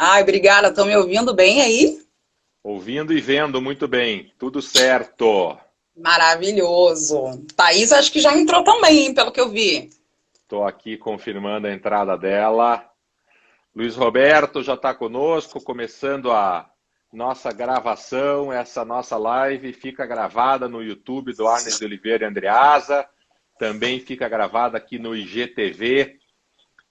Ai, obrigada. Estão me ouvindo bem aí? Ouvindo e vendo muito bem, tudo certo. Maravilhoso. Thaís, acho que já entrou também, hein, pelo que eu vi. Estou aqui confirmando a entrada dela. Luiz Roberto já está conosco, começando a nossa gravação. Essa nossa live fica gravada no YouTube do Arnes de Oliveira e Andreasa. Também fica gravada aqui no IGTV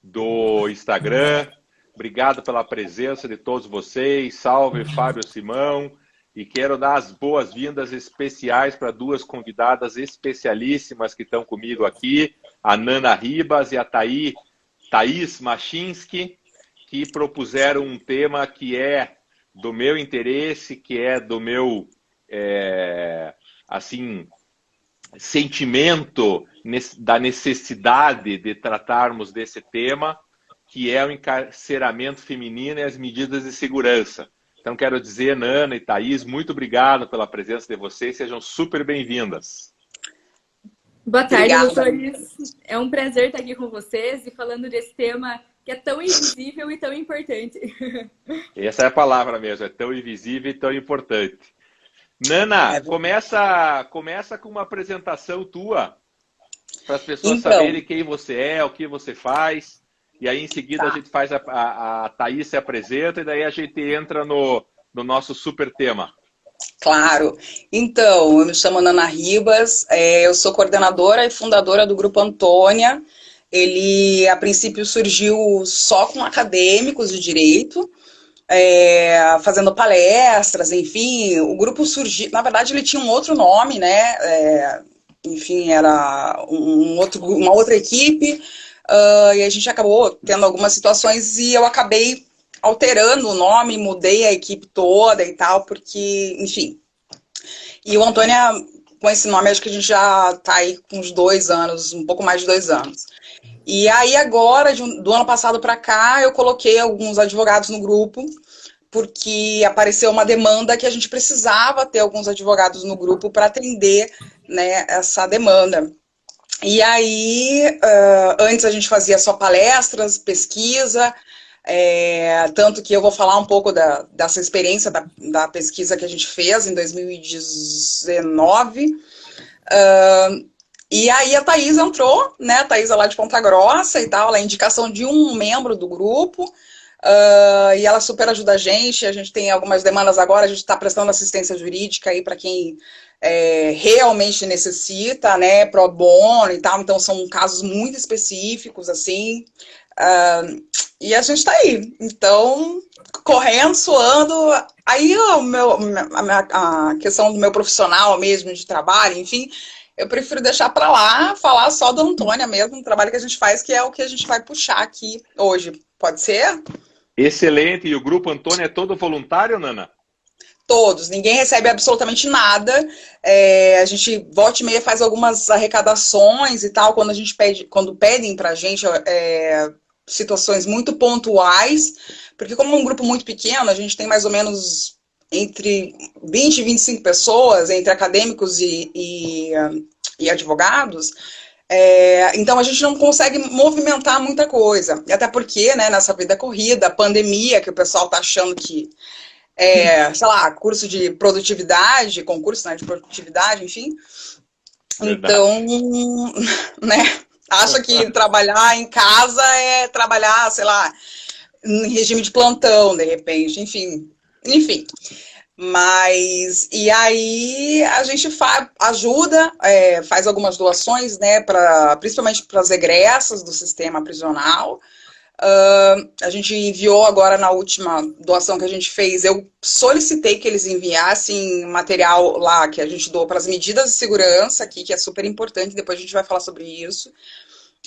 do Instagram. Obrigado pela presença de todos vocês. Salve, Fábio Simão. E quero dar as boas-vindas especiais para duas convidadas especialíssimas que estão comigo aqui, a Nana Ribas e a Thaís Machinski, que propuseram um tema que é do meu interesse, que é do meu assim, sentimento da necessidade de tratarmos desse tema, que é o encarceramento feminino e as medidas de segurança. Então, quero dizer, Nana e Thaís, muito obrigado pela presença de vocês, sejam super bem-vindas. Boa tarde, Obrigada. doutores. É um prazer estar aqui com vocês e falando desse tema que é tão invisível e tão importante. Essa é a palavra mesmo, é tão invisível e tão importante. Nana, começa com uma apresentação tua, para as pessoas Então, saberem quem você é, o que você faz. E aí, em seguida, a tá, gente faz a Thaís se apresenta e daí a gente entra no nosso super tema. claro. Então, eu me chamo Nana Ribas, eu sou coordenadora e fundadora do Grupo Antônia. Ele, a princípio, surgiu só com acadêmicos de direito, fazendo palestras, enfim. O grupo surgiu, na verdade, ele tinha um outro nome, né? Enfim, era uma outra equipe, e a gente acabou tendo algumas situações e eu acabei alterando o nome, mudei a equipe toda e tal, porque, enfim. E o Antônia, com esse nome, acho que a gente já está aí com uns 2 anos, um pouco mais de 2 anos. E aí agora, do ano passado para cá, eu coloquei alguns advogados no grupo, porque apareceu uma demanda que a gente precisava ter alguns advogados no grupo para atender, né, essa demanda. E aí, antes a gente fazia só palestras, pesquisa, tanto que eu vou falar um pouco dessa experiência da pesquisa que a gente fez em 2019. E aí a Thaís entrou, né? A Thaís é lá de Ponta Grossa e tal, ela é indicação de um membro do grupo. E ela super ajuda a gente tem algumas demandas agora, a gente está prestando assistência jurídica aí para quem realmente necessita, né, pro bono e tal, então são casos muito específicos, assim, e a gente está aí, então, correndo, suando, aí a questão do meu profissional mesmo, de trabalho, enfim, eu prefiro deixar para lá, falar só do Antônia mesmo, do trabalho que a gente faz, que é o que a gente vai puxar aqui hoje, pode ser? Excelente. E o Grupo Antônio é todo voluntário, Nana? Todos, ninguém recebe absolutamente nada. A gente volta e meia faz algumas arrecadações e tal, quando a gente pede, quando pedem pra gente situações muito pontuais, porque como é um grupo muito pequeno, a gente tem mais ou menos entre 20 e 25 pessoas, entre acadêmicos e advogados. Então a gente não consegue movimentar muita coisa. E até porque, né, nessa vida corrida, pandemia, que o pessoal tá achando que sei lá, curso de produtividade, concurso, né, de produtividade, enfim. Então, Verdade. né, acha que trabalhar em casa é trabalhar, sei lá, em regime de plantão, de repente, enfim. Mas, e aí a gente ajuda, faz algumas doações, né, principalmente para as egressas do sistema prisional. A gente enviou agora na última doação que a gente fez, eu solicitei que eles enviassem material lá que a gente doou para as medidas de segurança aqui, que é super importante, depois a gente vai falar sobre isso.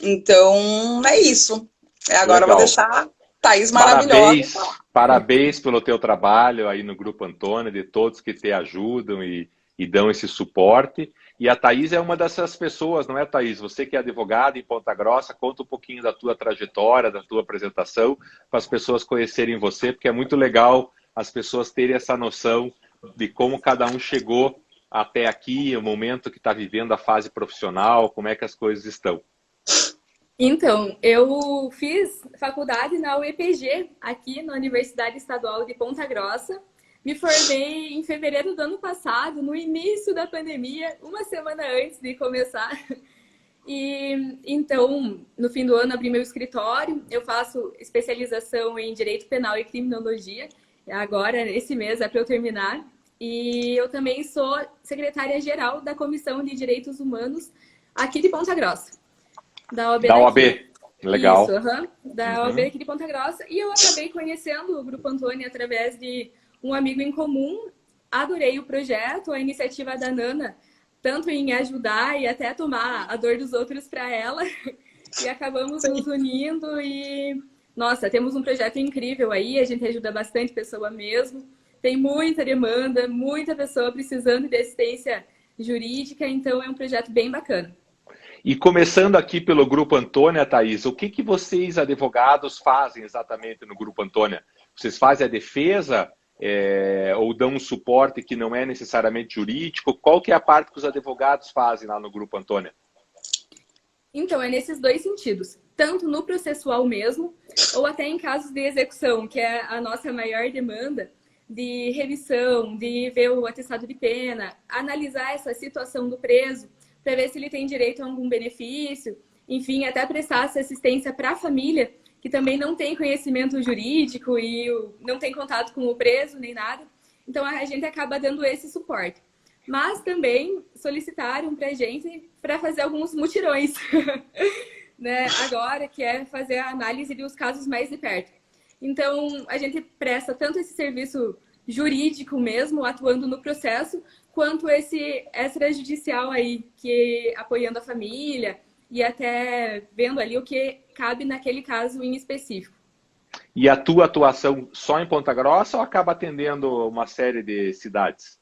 Então, é isso. Agora eu vou Legal. deixar a Thaís maravilhosa. Parabéns, parabéns pelo teu trabalho aí no Grupo Antônio, de todos que te ajudam e dão esse suporte. E a Thaís é uma dessas pessoas, não é, Thaís? Você que é advogada em Ponta Grossa, conta um pouquinho da tua trajetória, da tua apresentação, para as pessoas conhecerem você, porque é muito legal as pessoas terem essa noção de como cada um chegou até aqui, o momento que está vivendo a fase profissional, como é que as coisas estão. Então, eu fiz faculdade na UEPG, aqui na Universidade Estadual de Ponta Grossa. Me formei em fevereiro do ano passado, no início da pandemia, uma semana antes de começar. E então, no fim do ano, abri meu escritório. Eu faço especialização em Direito Penal e Criminologia. Agora, esse mês, é para eu terminar. E eu também sou secretária-geral da Comissão de Direitos Humanos aqui de Ponta Grossa, da OAB Da OAB. daqui. Legal. Isso, da OAB aqui de Ponta Grossa. E eu acabei conhecendo o Grupo Antônia através de um amigo em comum. Adorei o projeto, a iniciativa da Nana, tanto em ajudar e até tomar a dor dos outros para ela. E acabamos nos unindo e, nossa, temos um projeto incrível aí, a gente ajuda bastante pessoa mesmo. Tem muita demanda, muita pessoa precisando de assistência jurídica, então é um projeto bem bacana. E começando aqui pelo Grupo Antônia, Thaís, o que vocês, advogados, fazem exatamente no Grupo Antônia? Vocês fazem a defesa ou dão um suporte que não é necessariamente jurídico? Qual que é a parte que os advogados fazem lá no Grupo Antônia? Então, é nesses dois sentidos. Tanto no processual mesmo, ou até em casos de execução, que é a nossa maior demanda, de revisão, de ver o atestado de pena, analisar essa situação do preso, para ver se ele tem direito a algum benefício, enfim, até prestar essa assistência para a família, que também não tem conhecimento jurídico e não tem contato com o preso nem nada. Então, a gente acaba dando esse suporte. Mas também solicitaram para a gente para fazer alguns mutirões, né? Agora, que é fazer a análise dos casos mais de perto. Então, a gente presta tanto esse serviço jurídico mesmo, atuando no processo, quanto esse extrajudicial aí, que apoiando a família e até vendo ali o que cabe naquele caso em específico. E a tua atuação só em Ponta Grossa ou acaba atendendo uma série de cidades?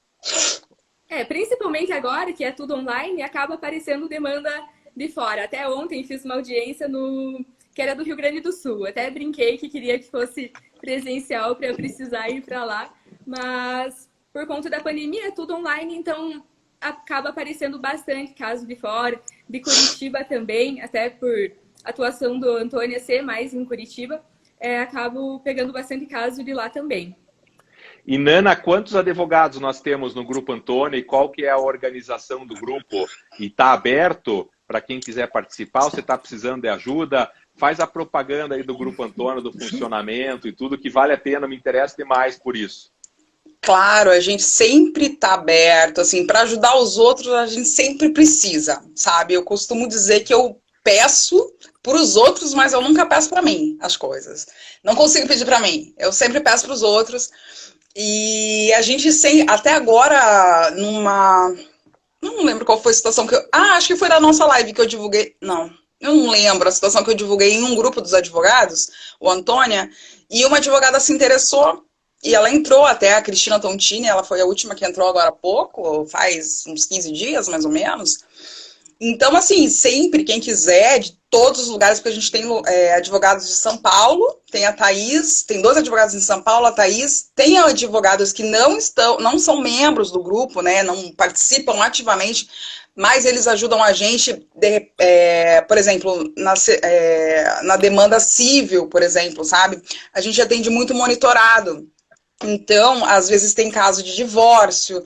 Principalmente agora, que é tudo online, acaba aparecendo demanda de fora. Até ontem fiz uma audiência que era do Rio Grande do Sul. Até brinquei que queria que fosse presencial para eu precisar ir para lá. Mas por conta da pandemia é tudo online, então acaba aparecendo bastante caso de fora, de Curitiba também, até por atuação do Antônia ser mais em Curitiba, acabo pegando bastante caso de lá também. E, Nana, quantos advogados nós temos no Grupo Antônia e qual que é a organização do grupo? E está aberto para quem quiser participar? Você está precisando de ajuda? Faz a propaganda aí do Grupo Antônia, do funcionamento e tudo, que vale a pena, me interessa demais por isso. Claro, a gente sempre está aberto, assim, para ajudar os outros a gente sempre precisa, sabe? Eu costumo dizer que eu peço para os outros, mas eu nunca peço para mim as coisas. Não consigo pedir para mim, eu sempre peço para os outros. E a gente até agora, não lembro qual foi a situação que eu... acho que foi da nossa live que eu divulguei. Não, eu não lembro a situação que eu divulguei em um grupo dos advogados, o Antônia, e uma advogada se interessou, e ela entrou até, a Cristina Tontini, ela foi a última que entrou agora há pouco, faz uns 15 dias, mais ou menos. Então, assim, sempre, quem quiser, de todos os lugares, porque a gente tem advogados de São Paulo, tem a Thaís, tem 2 advogados em São Paulo, a Thaís, tem advogados que não são membros do grupo, né, não participam ativamente, mas eles ajudam a gente, por exemplo, na demanda civil, por exemplo, sabe? A gente atende muito monitorado. Então, às vezes tem caso de divórcio,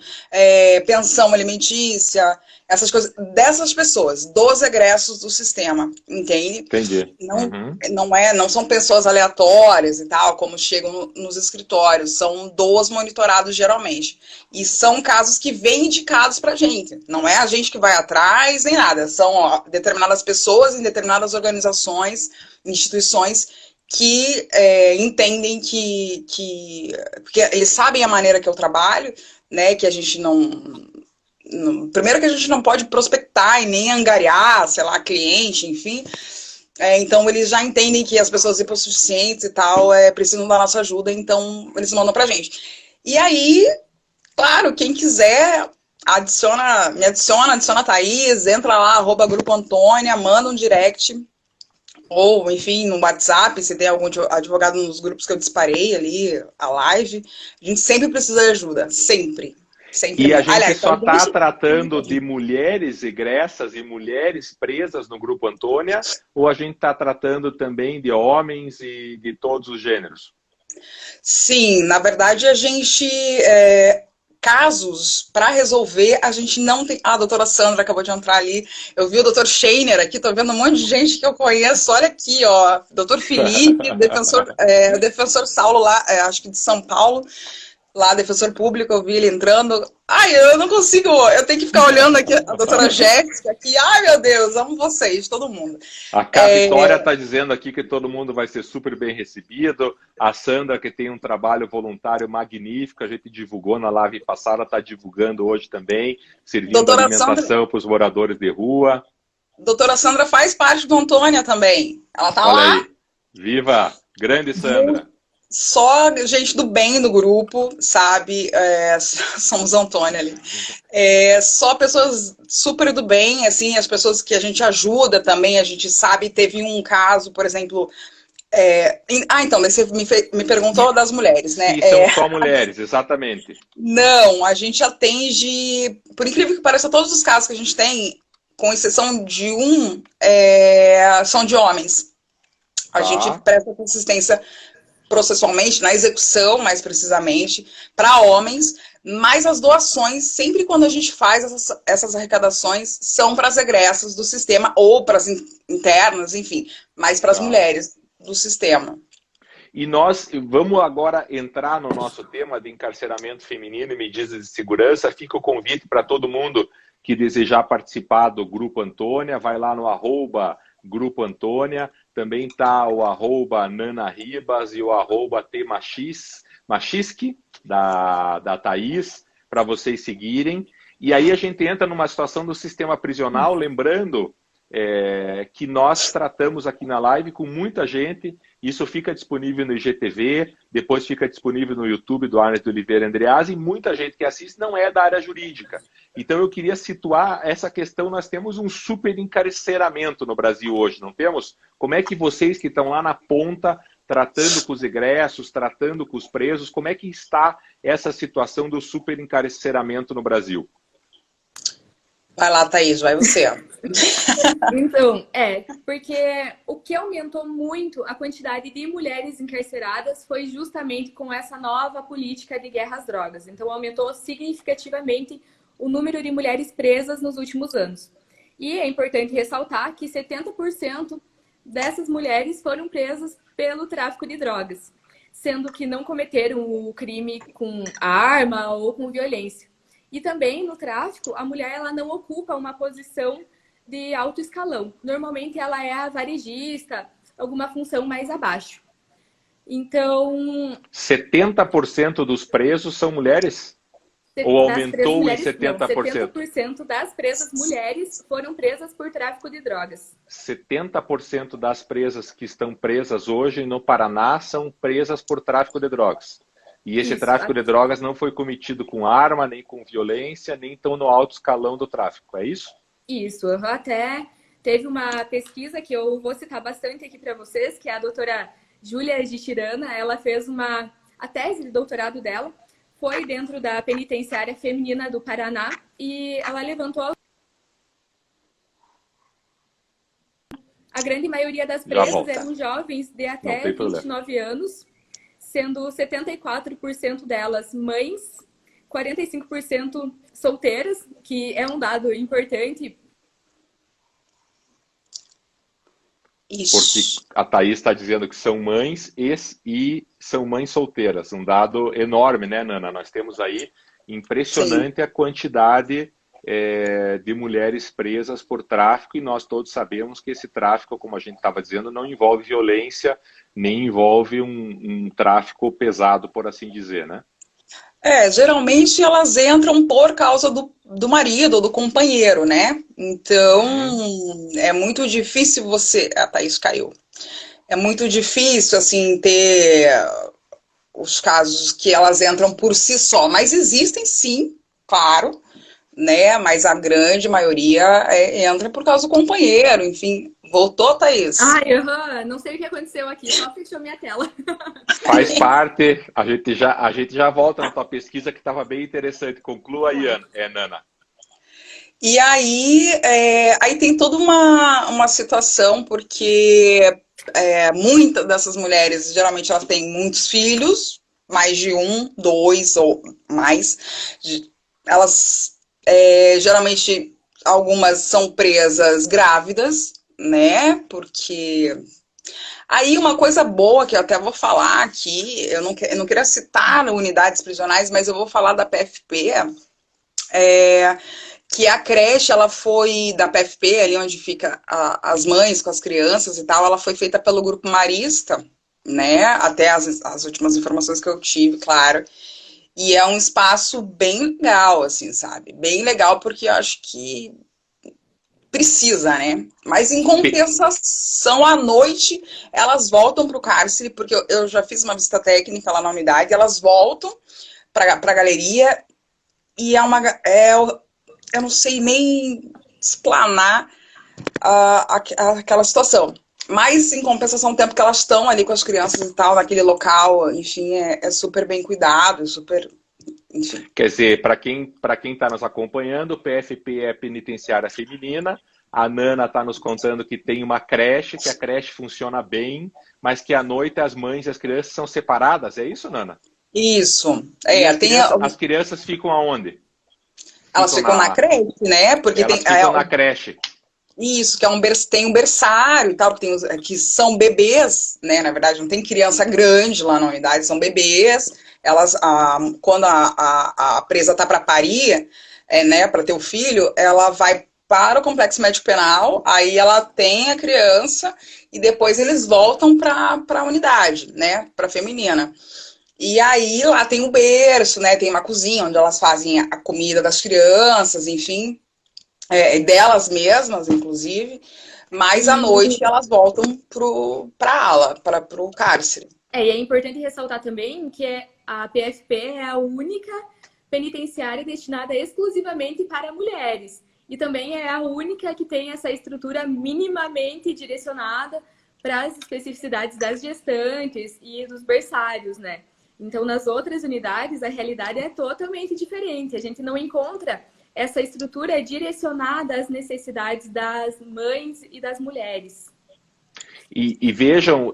pensão alimentícia, essas coisas, dessas pessoas, dos egressos do sistema, entende? Entendi. Não são pessoas aleatórias e tal, como chegam nos escritórios, são dos monitorados geralmente. E são casos que vêm indicados pra gente, não é a gente que vai atrás nem nada, são determinadas pessoas em determinadas organizações, instituições, que entendem porque eles sabem a maneira que eu trabalho, né, que a gente primeiro que a gente não pode prospectar e nem angariar, sei lá, cliente, enfim, então eles já entendem que as pessoas hipossuficientes e tal precisam da nossa ajuda, então eles mandam pra gente. E aí, claro, quem quiser, me adiciona a Thaís, entra lá, @Grupo Antônia, manda um direct, ou, enfim, no WhatsApp, se tem algum advogado nos grupos que eu disparei ali, a live, a gente sempre precisa de ajuda, sempre. Sempre E a bom. gente Aliás, só então, está tratando de mulheres egressas e mulheres presas no Grupo Antônia, ou a gente está tratando também de homens e de todos os gêneros? sim, na verdade, a gente. Casos para resolver, a gente não tem. Ah, a doutora Sandra acabou de entrar ali. Eu vi o doutor Scheiner aqui, tô vendo um monte de gente que eu conheço. Olha aqui, ó. Doutor Felipe, defensor Saulo lá, acho que de São Paulo. Lá, defensor público, eu vi ele entrando. Ai, eu não consigo, eu tenho que ficar olhando aqui a doutora Jéssica aqui. Ai, meu Deus, amo vocês, todo mundo. A Cá Vitória está dizendo aqui que todo mundo vai ser super bem recebido. A Sandra, que tem um trabalho voluntário magnífico, a gente divulgou na live passada, está divulgando hoje também, servindo Doutora alimentação para os moradores de rua. Doutora Sandra faz parte do Antônia também. Ela tá Olha lá. aí. Viva! Grande Sandra! Só gente do bem do grupo, sabe? Somos Antônia ali. Só pessoas super do bem, assim, as pessoas que a gente ajuda também, a gente sabe, teve um caso, por exemplo. Então, você me perguntou das mulheres, né? Se são só mulheres, exatamente. Não, a gente atende, por incrível que pareça, todos os casos que a gente tem, com exceção de um, são de homens. A gente presta assistência processualmente, na execução, mais precisamente, para homens, mas as doações, sempre quando a gente faz essas arrecadações, são para as egressas do sistema, ou para as internas, enfim, mas para as mulheres do sistema. E nós vamos agora entrar no nosso tema de encarceramento feminino e medidas de segurança. Fica o convite para todo mundo que desejar participar do Grupo Antônia, vai lá no @Grupo Antônia, também está o @Nana Ribas e o @Tmachisque, da Thaís, para vocês seguirem. E aí a gente entra numa situação do sistema prisional, lembrando que nós tratamos aqui na live com muita gente. Isso fica disponível no IGTV, depois fica disponível no YouTube do Arnes de Oliveira Andreazzi, e muita gente que assiste não é da área jurídica. Então eu queria situar essa questão. Nós temos um super encarceramento no Brasil hoje, não temos? Como é que vocês que estão lá na ponta, tratando com os egressos, tratando com os presos, como é que está essa situação do super encarceramento no Brasil? Vai lá, Thaís, vai você. Então, porque o que aumentou muito a quantidade de mulheres encarceradas foi justamente com essa nova política de guerra às drogas. Então, aumentou significativamente o número de mulheres presas nos últimos anos. E é importante ressaltar que 70% dessas mulheres foram presas pelo tráfico de drogas, sendo que não cometeram o crime com arma ou com violência. E também no tráfico, a mulher ela não ocupa uma posição de alto escalão. Normalmente ela é a varejista, alguma função mais abaixo. Então... 70% dos presos são mulheres? Ou aumentou em 70%? Não, 70% das presas mulheres foram presas por tráfico de drogas. 70% das presas que estão presas hoje no Paraná são presas por tráfico de drogas. E esse tráfico de drogas não foi cometido com arma, nem com violência, nem tão no alto escalão do tráfico, é isso? Isso, até teve uma pesquisa que eu vou citar bastante aqui para vocês, que é a doutora Júlia de Tirana. Ela fez a tese de doutorado dela, foi dentro da penitenciária feminina do Paraná, e ela levantou a grande maioria das presas eram jovens de até 29 anos, sendo 74% delas mães, 45% solteiras, que é um dado importante. Isso. Porque a Thaís está dizendo que são mães e são mães solteiras. Um dado enorme, né, Nana? Nós temos aí impressionante a quantidade de mulheres presas por tráfico, e nós todos sabemos que esse tráfico, como a gente estava dizendo, não envolve violência, nem envolve um tráfico pesado, por assim dizer, né? Geralmente elas entram por causa do marido ou do companheiro, né? Então, é muito difícil você... A Thaís caiu. É muito difícil, assim, ter os casos que elas entram por si só. Mas existem, sim, claro, né? Mas a grande maioria entra por causa do companheiro, enfim. Voltou, Thaís? Ai, não sei o que aconteceu aqui, só fechou minha tela. Faz parte, a gente já volta na tua pesquisa que estava bem interessante. Conclua aí, Nana. E aí, aí tem toda uma situação, porque muitas dessas mulheres, geralmente elas têm muitos filhos, mais de um, dois ou mais. Elas, geralmente, algumas são presas grávidas, né? Porque... Aí uma coisa boa que eu até vou falar aqui, eu não queria citar unidades prisionais, mas eu vou falar da PFP, que a creche, ela foi da PFP, ali onde fica as mães com as crianças e tal, ela foi feita pelo Grupo Marista, né? Até as últimas informações que eu tive, claro. E é um espaço bem legal, assim, sabe? Bem legal, porque eu acho que precisa, né? Mas em compensação, à noite, elas voltam para o cárcere, porque eu já fiz uma visita técnica lá na unidade, elas voltam para a galeria e eu não sei nem explanar aquela situação. Mas, em compensação, o tempo que elas estão ali com as crianças e tal, naquele local, enfim, é super bem cuidado, super... Enfim. Quer dizer, para quem está nos acompanhando, o PFP é penitenciária feminina, a Nana está nos contando que tem uma creche, que a creche funciona bem, mas que à noite as mães e as crianças são separadas, é isso, Nana? Isso. As crianças ficam aonde? Elas ficam na creche, né? Porque elas ficam na creche. Isso, que tem um berçário e tal, que são bebês, né? Na verdade, não tem criança grande lá na unidade, são bebês. Elas, quando a presa está para parir, né, para ter o filho, ela vai para o complexo médico penal, aí ela tem a criança e depois eles voltam para a unidade, né, para a feminina. E aí lá tem um berço, né, tem uma cozinha onde elas fazem a comida das crianças, enfim, delas mesmas, inclusive, mas à noite elas voltam para a ala, para o cárcere. E é importante ressaltar também que a PFP é a única penitenciária destinada exclusivamente para mulheres. E também é a única que tem essa estrutura minimamente direcionada para as especificidades das gestantes e dos berçários, né? Então, nas outras unidades, a realidade é totalmente diferente. A gente não encontra essa estrutura direcionada às necessidades das mães e das mulheres. E vejam,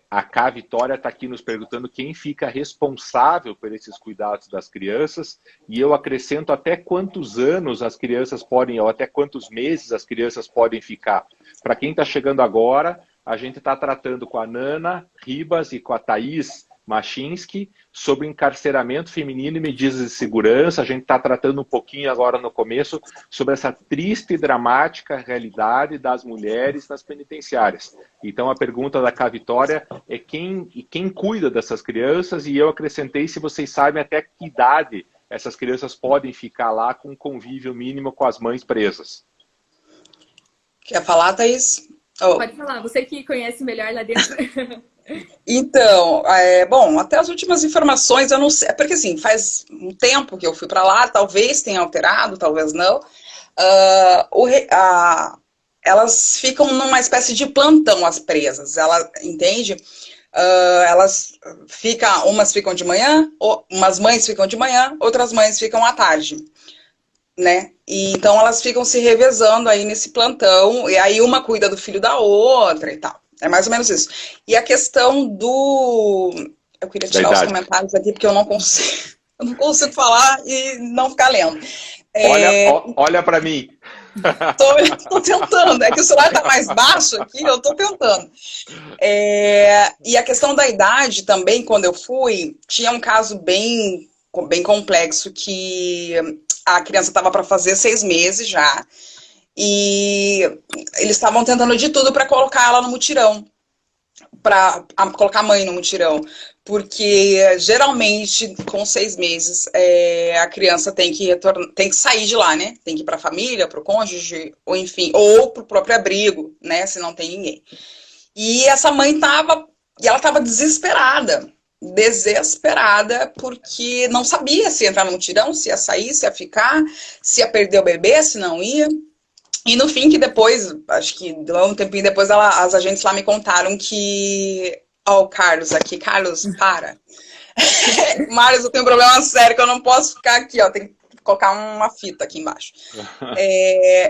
a Cá Vitória está aqui nos perguntando quem fica responsável por esses cuidados das crianças, e eu acrescento até quantos anos as crianças podem, ou até quantos meses as crianças podem ficar. Para quem está chegando agora, a gente está tratando com a Nana Ribas e com a Thaís Machinski sobre encarceramento feminino e medidas de segurança. A gente está tratando um pouquinho agora no começo sobre essa triste e dramática realidade das mulheres nas penitenciárias. Então a pergunta da Cá Vitória é quem cuida dessas crianças, e eu acrescentei se vocês sabem até que idade essas crianças podem ficar lá com convívio mínimo com as mães presas. Quer falar, Thaís? Pode falar, você que conhece melhor lá dentro. Então, bom, até as últimas informações eu não sei, porque assim, faz um tempo que eu fui para lá, talvez tenha alterado, talvez não. Elas ficam numa espécie de plantão, as presas, entende? Umas ficam de manhã, umas mães ficam de manhã, outras mães ficam à tarde, né? E então elas ficam se revezando aí nesse plantão, e aí uma cuida do filho da outra e tal. É mais ou menos isso. E a questão do... Eu queria tirar os comentários aqui, porque eu não consigo falar e não ficar lendo. Olha para mim. Tô tentando. É que o celular tá mais baixo aqui, eu tô tentando. E a questão da idade também, quando eu fui, tinha um caso bem complexo, que a criança estava para fazer 6 meses já. E eles estavam tentando de tudo para colocar ela no mutirão, para colocar a mãe no mutirão, porque geralmente com 6 meses a criança tem que sair de lá, né? Tem que ir para a família, para o cônjuge, ou enfim, ou para o próprio abrigo, né? Se não tem ninguém. E essa mãe estava desesperada, desesperada, porque não sabia se ia entrar no mutirão, se ia sair, se ia ficar, se ia perder o bebê, se não ia. E no fim, que depois, acho que um tempinho depois, as agentes lá me contaram que... Ó, o Carlos aqui. Carlos, para. Marius, eu tenho um problema sério que eu não posso ficar aqui, ó. Tem que colocar uma fita aqui embaixo.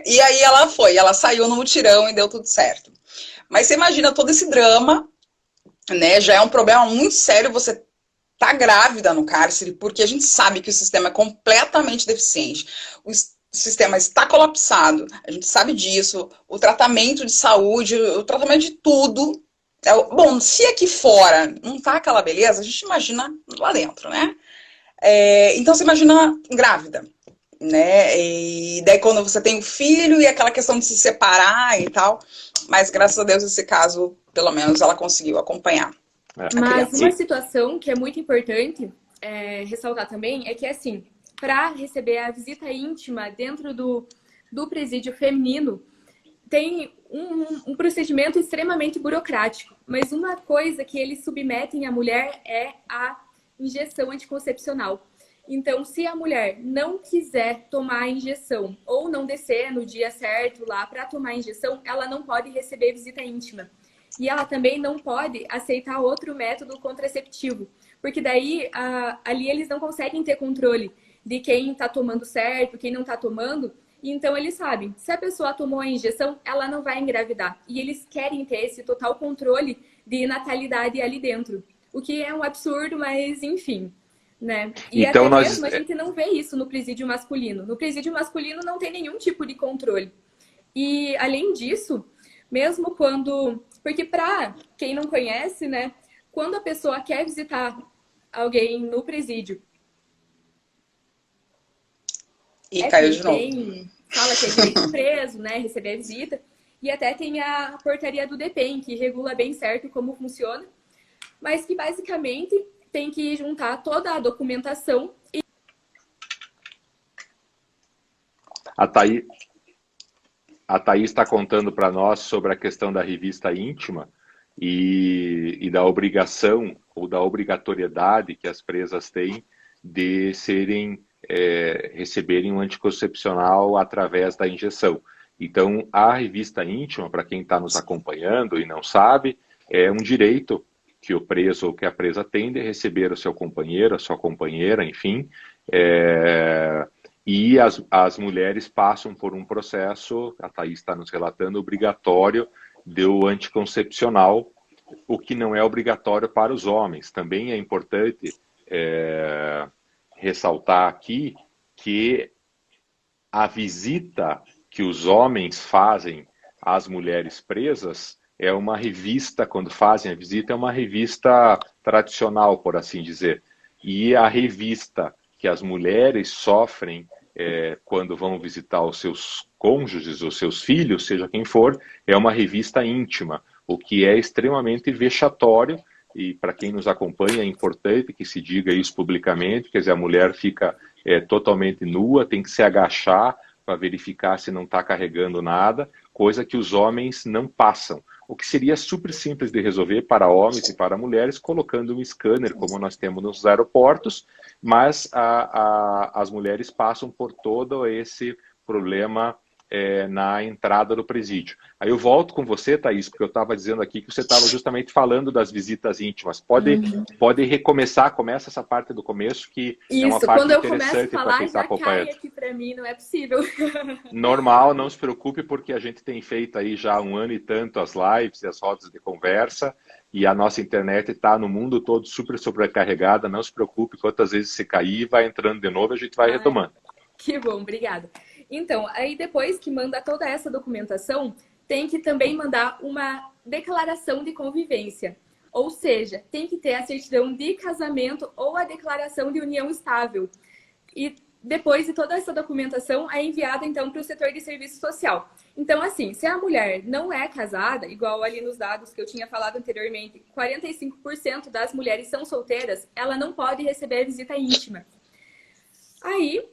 E aí ela saiu no mutirão e deu tudo certo. Mas você imagina todo esse drama, né? Já é um problema muito sério você tá grávida no cárcere, porque a gente sabe que o sistema é completamente deficiente. O sistema está colapsado, a gente sabe disso. O tratamento de saúde, o tratamento de tudo. Bom, se aqui fora não tá aquela beleza, a gente imagina lá dentro, né? Então você imagina grávida, né? E daí quando você tem o filho e aquela questão de se separar e tal. Mas graças a Deus esse caso, pelo menos, ela conseguiu acompanhar. Mas uma situação que é muito importante ressaltar também é que, assim, para receber a visita íntima dentro do presídio feminino, tem um procedimento extremamente burocrático. Mas uma coisa que eles submetem a mulher é a injeção anticoncepcional. Então, se a mulher não quiser tomar a injeção ou não descer no dia certo lá para tomar a injeção, ela não pode receber visita íntima. E ela também não pode aceitar outro método contraceptivo, porque daí ali eles não conseguem ter controle de quem está tomando certo, quem não está tomando. Então eles sabem, se a pessoa tomou a injeção, ela não vai engravidar. E eles querem ter esse total controle de natalidade ali dentro. O que é um absurdo, mas enfim. Né? E então, até mesmo a gente não vê isso no presídio masculino. No presídio masculino não tem nenhum tipo de controle. E além disso, mesmo quando... Porque para quem não conhece, né? Quando a pessoa quer visitar alguém no presídio... E caiu de novo. Fala que é direito preso, né? Receber a visita. E até tem a portaria do DPEM, que regula bem certo como funciona. Mas que basicamente... tem que juntar toda a documentação. A Thaís está contando para nós sobre a questão da revista íntima e da obrigação ou da obrigatoriedade que as presas têm de receberem um anticoncepcional através da injeção. Então, a revista íntima, para quem está nos acompanhando e não sabe, é um direito que o preso ou que a presa tem de receber o seu companheiro, a sua companheira, enfim, e as mulheres passam por um processo, a Thaís está nos relatando, obrigatório do anticoncepcional, o que não é obrigatório para os homens. Também é importante ressaltar aqui que a visita que os homens fazem às mulheres presas é uma revista, quando fazem a visita, é uma revista tradicional, por assim dizer. E a revista que as mulheres sofrem quando vão visitar os seus cônjuges, os seus filhos, seja quem for, é uma revista íntima, o que é extremamente vexatório, e para quem nos acompanha é importante que se diga isso publicamente, quer dizer, a mulher fica totalmente nua, tem que se agachar para verificar se não está carregando nada, coisa que os homens não passam. O que seria super simples de resolver para homens e para mulheres, colocando um scanner, como nós temos nos aeroportos, mas as mulheres passam por todo esse problema na entrada do presídio. Aí eu volto com você, Thaís, porque eu estava dizendo aqui que você estava justamente falando das visitas íntimas. Pode recomeçar, começa essa parte do começo, que é uma parte interessante para quem está acompanhando. Aqui para mim, não é possível. Normal, não se preocupe, porque a gente tem feito aí já há 1 ano e tanto as lives e as rodas de conversa, e a nossa internet está no mundo todo super sobrecarregada, não se preocupe, quantas vezes você cair, vai entrando de novo, a gente vai retomando. Que bom, obrigada. Então, aí depois que manda toda essa documentação, tem que também mandar uma declaração de convivência. Ou seja, tem que ter a certidão de casamento ou a declaração de união estável. E depois de toda essa documentação, é enviada então para o setor de serviço social. Então, assim, se a mulher não é casada, igual ali nos dados que eu tinha falado anteriormente, 45% das mulheres são solteiras, ela não pode receber a visita íntima. Aí,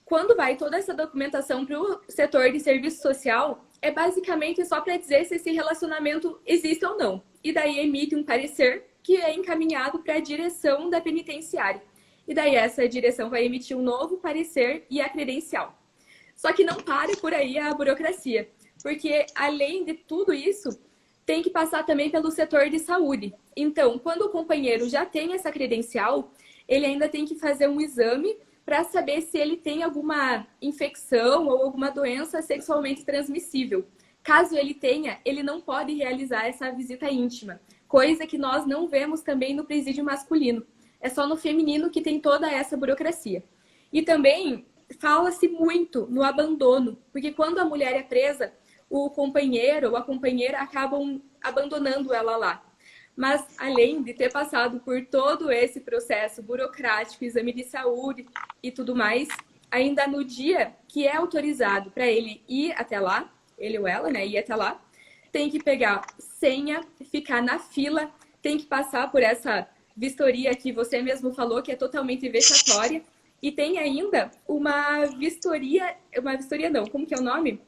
quando vai toda essa documentação para o setor de serviço social, é basicamente só para dizer se esse relacionamento existe ou não. E daí emite um parecer que é encaminhado para a direção da penitenciária. E daí essa direção vai emitir um novo parecer e a credencial. Só que não para por aí a burocracia, porque além de tudo isso, tem que passar também pelo setor de saúde. Então, quando o companheiro já tem essa credencial, ele ainda tem que fazer um exame para saber se ele tem alguma infecção ou alguma doença sexualmente transmissível. Caso ele tenha, ele não pode realizar essa visita íntima, coisa que nós não vemos também no presídio masculino. É só no feminino que tem toda essa burocracia. E também fala-se muito no abandono, porque quando a mulher é presa, o companheiro ou a companheira acabam abandonando ela lá. Mas, além de ter passado por todo esse processo burocrático, exame de saúde e tudo mais, ainda no dia que é autorizado para ele ir até lá, ele ou ela, né, ir até lá, tem que pegar senha, ficar na fila, tem que passar por essa vistoria que você mesmo falou, que é totalmente vexatória, e tem ainda uma vistoria não, como que é o nome?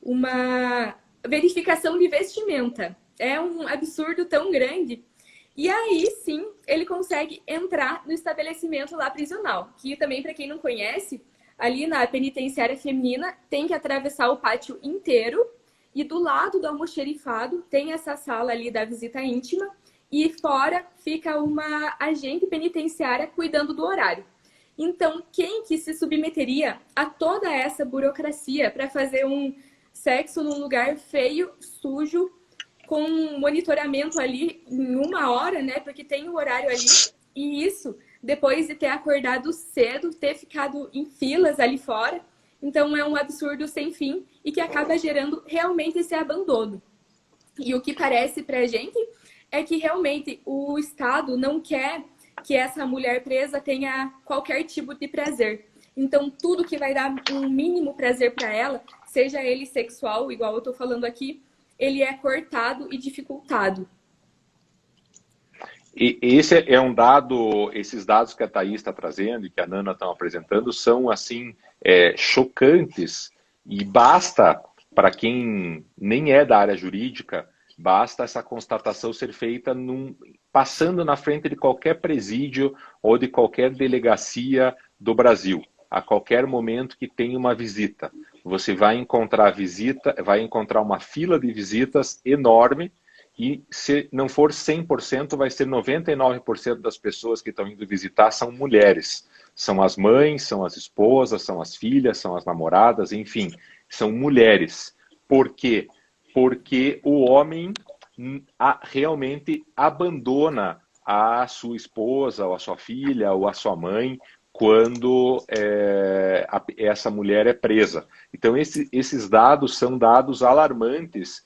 Uma verificação de vestimenta. É um absurdo tão grande. E aí, sim, ele consegue entrar no estabelecimento lá prisional. Que também, para quem não conhece, ali na penitenciária feminina, tem que atravessar o pátio inteiro. E do lado do almoxerifado, tem essa sala ali da visita íntima. E fora fica uma agente penitenciária cuidando do horário. Então, quem que se submeteria a toda essa burocracia para fazer um sexo num lugar feio, sujo, com um monitoramento ali em 1 hora, né? Porque tem o horário ali. E isso depois de ter acordado cedo, ter ficado em filas ali fora. Então é um absurdo sem fim e que acaba gerando realmente esse abandono. E o que parece pra gente é que realmente o Estado não quer que essa mulher presa tenha qualquer tipo de prazer. Então tudo que vai dar um mínimo prazer para ela, seja ele sexual, igual eu tô falando aqui, ele é cortado e dificultado. E esse é um dado, esses dados que a Thaís está trazendo e que a Nana estão apresentando são, assim, chocantes. E basta, para quem nem é da área jurídica, basta essa constatação ser feita passando na frente de qualquer presídio ou de qualquer delegacia do Brasil. A qualquer momento que tenha uma visita. Você vai encontrar uma fila de visitas enorme e se não for 100%, vai ser 99% das pessoas que estão indo visitar são mulheres. São as mães, são as esposas, são as filhas, são as namoradas, enfim, são mulheres. Por quê? Porque o homem realmente abandona a sua esposa, ou a sua filha, ou a sua mãe, quando essa mulher é presa. Então, esses dados são dados alarmantes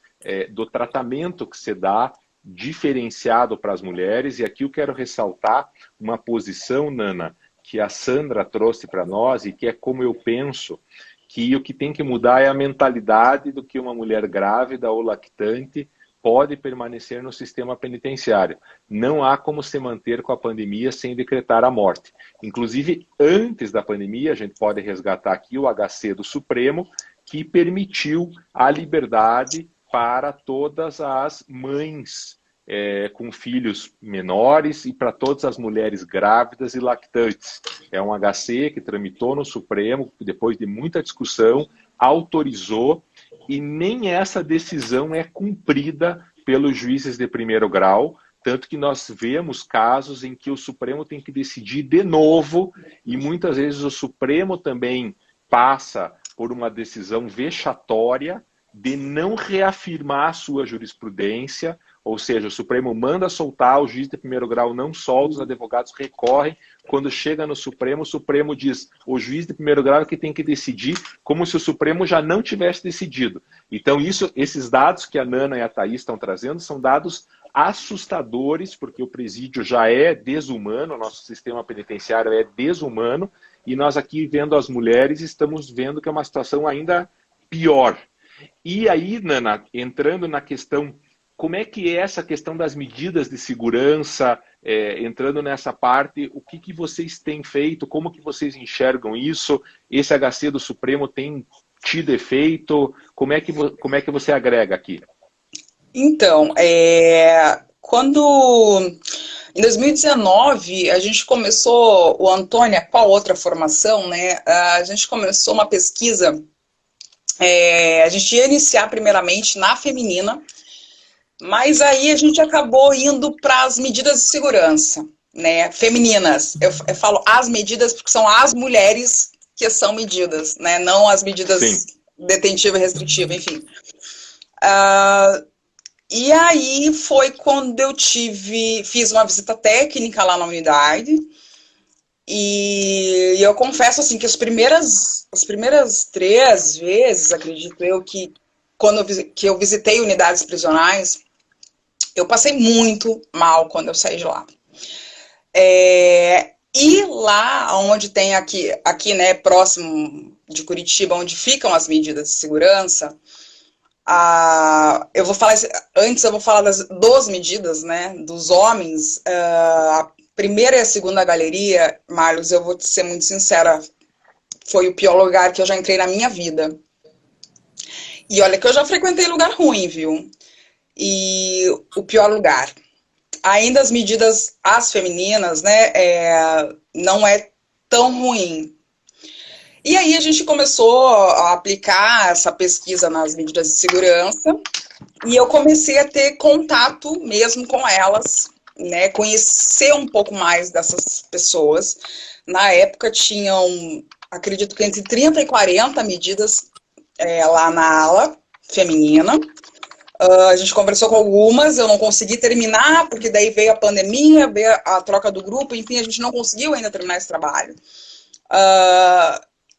do tratamento que se dá diferenciado para as mulheres. E aqui eu quero ressaltar uma posição, Nana, que a Sandra trouxe para nós e que é como eu penso, que o que tem que mudar é a mentalidade do que uma mulher grávida ou lactante pode permanecer no sistema penitenciário. Não há como se manter com a pandemia sem decretar a morte. Inclusive, antes da pandemia, a gente pode resgatar aqui o HC do Supremo, que permitiu a liberdade para todas as mães com filhos menores e para todas as mulheres grávidas e lactantes. É um HC que tramitou no Supremo, depois de muita discussão, autorizou, e nem essa decisão é cumprida pelos juízes de primeiro grau, tanto que nós vemos casos em que o Supremo tem que decidir de novo, e muitas vezes o Supremo também passa por uma decisão vexatória de não reafirmar a sua jurisprudência, ou seja, o Supremo manda soltar, o juiz de primeiro grau não solta, os advogados recorrem, quando chega no Supremo, o Supremo diz, o juiz de primeiro grau é que tem que decidir, como se o Supremo já não tivesse decidido. Então, esses dados que a Nana e a Thaís estão trazendo são dados assustadores, porque o presídio já é desumano, o nosso sistema penitenciário é desumano, e nós aqui, vendo as mulheres, estamos vendo que é uma situação ainda pior. E aí, Nana, entrando na questão, como é que é essa questão das medidas de segurança, entrando nessa parte, o que vocês têm feito, como que vocês enxergam isso? Esse HC do Supremo tem tido efeito? Como é que você agrega aqui? Então, quando em 2019 a gente começou, o Antônia, qual outra formação, né? A gente começou uma pesquisa, a gente ia iniciar primeiramente na feminina, mas aí a gente acabou indo para as medidas de segurança, né? Femininas. Eu falo as medidas porque são as mulheres que são medidas, né? Não as medidas Sim. detentiva e restritiva, enfim. E aí foi quando eu fiz uma visita técnica lá na unidade, e eu confesso assim que as primeiras 3 vezes, acredito eu, que eu visitei unidades prisionais, eu passei muito mal quando eu saí de lá. E lá onde tem aqui, né, próximo de Curitiba, onde ficam as medidas de segurança, eu vou falar das 2 medidas, né, dos homens. A primeira e a segunda galeria, Marlos, eu vou te ser muito sincera, foi o pior lugar que eu já entrei na minha vida. E olha que eu já frequentei lugar ruim, viu? E o pior lugar. Ainda as medidas, as femininas, né, não é tão ruim. E aí a gente começou a aplicar essa pesquisa nas medidas de segurança e eu comecei a ter contato mesmo com elas, né, conhecer um pouco mais dessas pessoas. Na época tinham, acredito que entre 30 e 40 medidas lá na ala feminina. A gente conversou com algumas, eu não consegui terminar, porque daí veio a pandemia, veio a troca do grupo, enfim, a gente não conseguiu ainda terminar esse trabalho.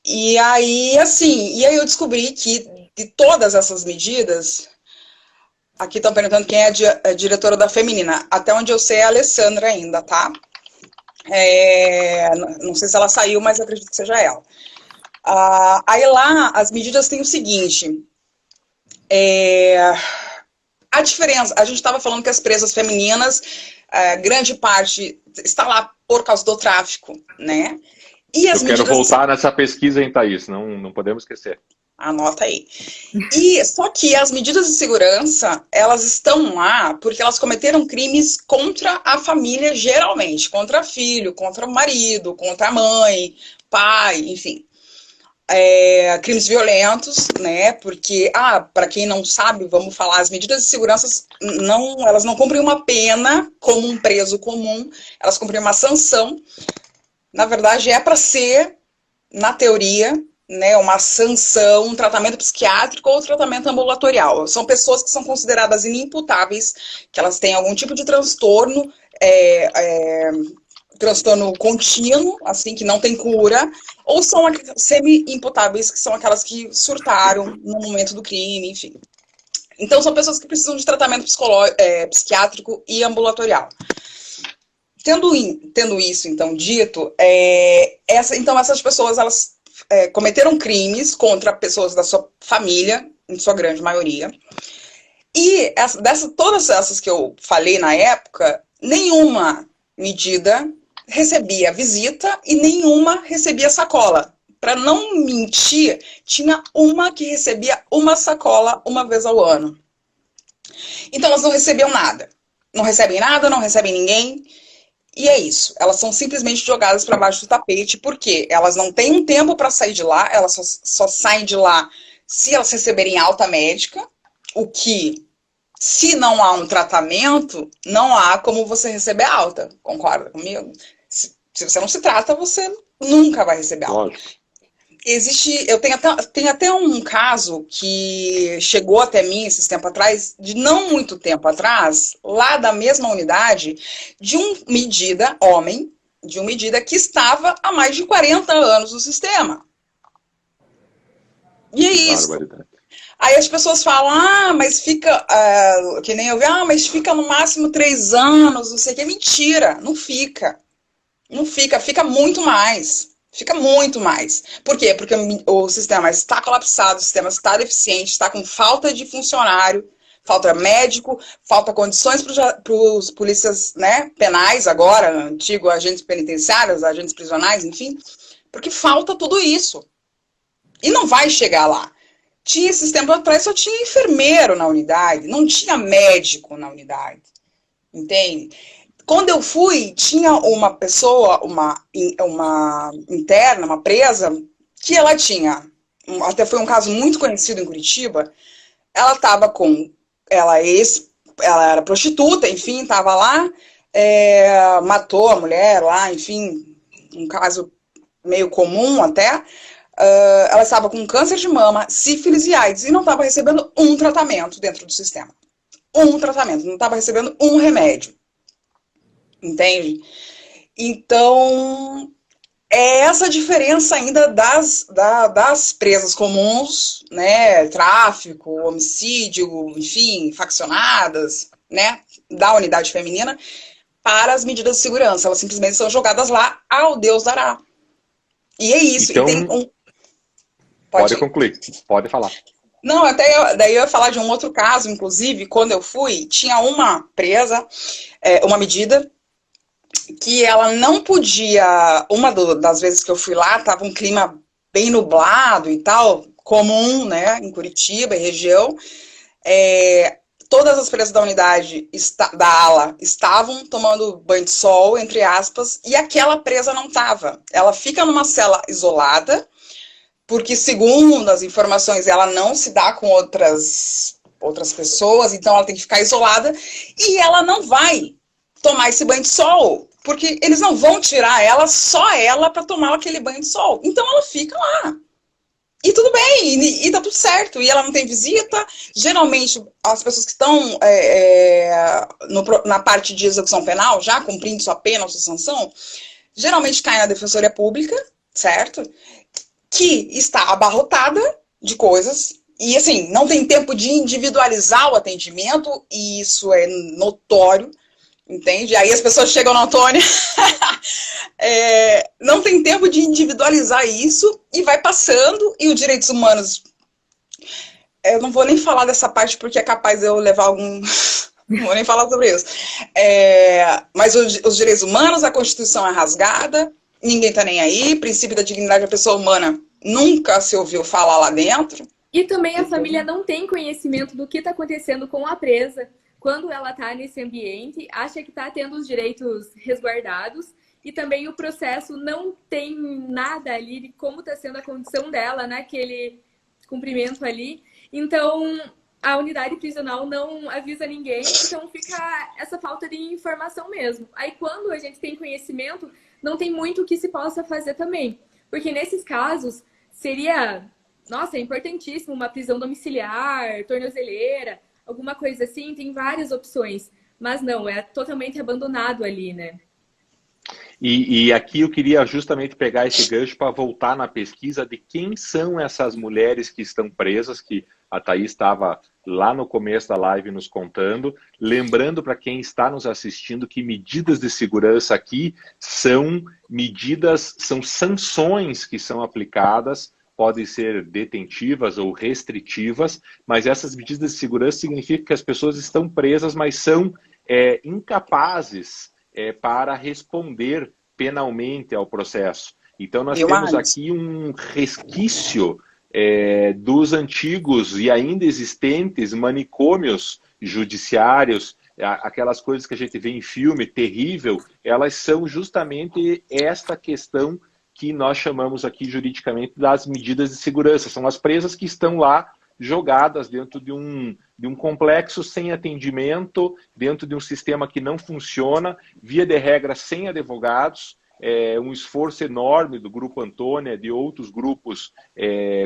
E aí, assim, eu descobri que de todas essas medidas, aqui estão perguntando quem é a diretora da feminina, até onde eu sei é a Alessandra ainda, tá? Não sei se ela saiu, mas acredito que seja ela. Aí lá, as medidas têm o seguinte, a diferença, a gente estava falando que as presas femininas, grande parte está lá por causa do tráfico, né? E as Eu quero voltar nessa pesquisa, hein, Thaís? Não podemos esquecer. Anota aí. Só que as medidas de segurança, elas estão lá porque elas cometeram crimes contra a família, geralmente. Contra filho, contra o marido, contra a mãe, pai, enfim. Crimes violentos, né? Porque, para quem não sabe, vamos falar, as medidas de segurança, elas não cumprem uma pena como um preso comum, elas cumprem uma sanção. Na verdade, é para ser, na teoria, né, uma sanção, um tratamento psiquiátrico ou tratamento ambulatorial. São pessoas que são consideradas inimputáveis, que elas têm algum tipo de transtorno, transtorno contínuo, assim, que não tem cura, ou são semi-imputáveis, que são aquelas que surtaram no momento do crime, enfim. Então, são pessoas que precisam de tratamento psiquiátrico e ambulatorial. Tendo isso, então, dito, então essas pessoas, elas cometeram crimes contra pessoas da sua família, em sua grande maioria, e todas essas que eu falei na época, nenhuma medida recebia visita e nenhuma recebia sacola. Para não mentir, tinha uma que recebia uma sacola uma vez ao ano. Então, elas não recebiam nada. Não recebem nada, não recebem ninguém. E é isso, elas são simplesmente jogadas para baixo do tapete, porque elas não têm um tempo para sair de lá, elas só saem de lá se elas receberem alta médica, o que, se não há um tratamento, não há como você receber alta, concorda comigo? Se você não se trata, você nunca vai receber alta. Lógico. Eu tenho até um caso que chegou até mim esses tempos atrás, de não muito tempo atrás, lá da mesma unidade, de um medida, homem, de um medida que estava há mais de 40 anos no sistema. E é isso. Barbaridade. Aí as pessoas falam, mas fica, que nem eu vi, mas fica no máximo 3 anos, não sei o que. Mentira, não fica. Não fica, fica muito mais. Fica muito mais. Por quê? Porque o sistema está colapsado, o sistema está deficiente, está com falta de funcionário, falta médico, falta condições para os polícias, né, penais agora, antigo agentes penitenciários, agentes prisionais, enfim, porque falta tudo isso. E não vai chegar lá. tinha esses tempos atrás, só tinha enfermeiro na unidade, não tinha médico na unidade, entende? Quando eu fui, tinha uma pessoa, uma interna, uma presa, que ela tinha, até foi um caso muito conhecido em Curitiba, ela estava com, ela era prostituta, enfim, estava lá, matou a mulher lá, enfim, um caso meio comum até. Ela estava com câncer de mama, sífilis e AIDS, e não estava recebendo um tratamento dentro do sistema. Um tratamento, não estava recebendo um remédio. Entende? Então, é essa diferença ainda das presas comuns, né? Tráfico, homicídio, enfim, faccionadas, né? Da unidade feminina, para as medidas de segurança. Elas simplesmente são jogadas lá ao Deus dará. E é isso. Então, e tem um... pode concluir, pode falar. Não, daí eu ia falar de um outro caso, inclusive, quando eu fui, tinha uma presa, uma medida que ela não podia, das vezes que eu fui lá, estava um clima bem nublado e tal, comum, né, em Curitiba e região, todas as presas da unidade, da ala, estavam tomando banho de sol, entre aspas, e aquela presa não estava. Ela fica numa cela isolada, porque, segundo as informações, ela não se dá com outras pessoas, então ela tem que ficar isolada, e ela não vai tomar esse banho de sol, porque eles não vão tirar ela, só ela, para tomar aquele banho de sol. Então ela fica lá. E tudo bem, e tá tudo certo. E ela não tem visita. Geralmente, as pessoas que estão na parte de execução penal, já cumprindo sua pena ou sua sanção, geralmente caem na Defensoria Pública, certo? Que está abarrotada de coisas. E, assim, não tem tempo de individualizar o atendimento, e isso é notório. Entende? Aí as pessoas chegam na Antônia, não tem tempo de individualizar isso e vai passando, e os direitos humanos, eu não vou nem falar dessa parte porque é capaz de eu levar algum... Não vou nem falar sobre isso. Mas os direitos humanos, a Constituição é rasgada, ninguém tá nem aí, princípio da dignidade da pessoa humana nunca se ouviu falar lá dentro. E também a família não tem conhecimento do que está acontecendo com a presa. Quando ela está nesse ambiente, acha que está tendo os direitos resguardados, e também o processo não tem nada ali de como está sendo a condição dela naquele cumprimento ali. Então, a unidade prisional não avisa ninguém, então fica essa falta de informação mesmo. Aí, quando a gente tem conhecimento, não tem muito o que se possa fazer também. Porque nesses casos, seria, nossa, é importantíssimo uma prisão domiciliar, tornozeleira, alguma coisa assim, tem várias opções. Mas não, é totalmente abandonado ali, né? E aqui eu queria justamente pegar esse gancho para voltar na pesquisa de quem são essas mulheres que estão presas, que a Thaís estava lá no começo da live nos contando. Lembrando para quem está nos assistindo que medidas de segurança aqui são medidas, são sanções que são aplicadas, podem ser detentivas ou restritivas, mas essas medidas de segurança significam que as pessoas estão presas, mas são incapazes para responder penalmente ao processo. Então nós temos aqui um resquício dos antigos e ainda existentes manicômios judiciários, aquelas coisas que a gente vê em filme, terrível, elas são justamente esta questão que nós chamamos aqui juridicamente das medidas de segurança. São as presas que estão lá jogadas dentro de um complexo sem atendimento, dentro de um sistema que não funciona, via de regra sem advogados, um esforço enorme do Grupo Antônia, de outros grupos,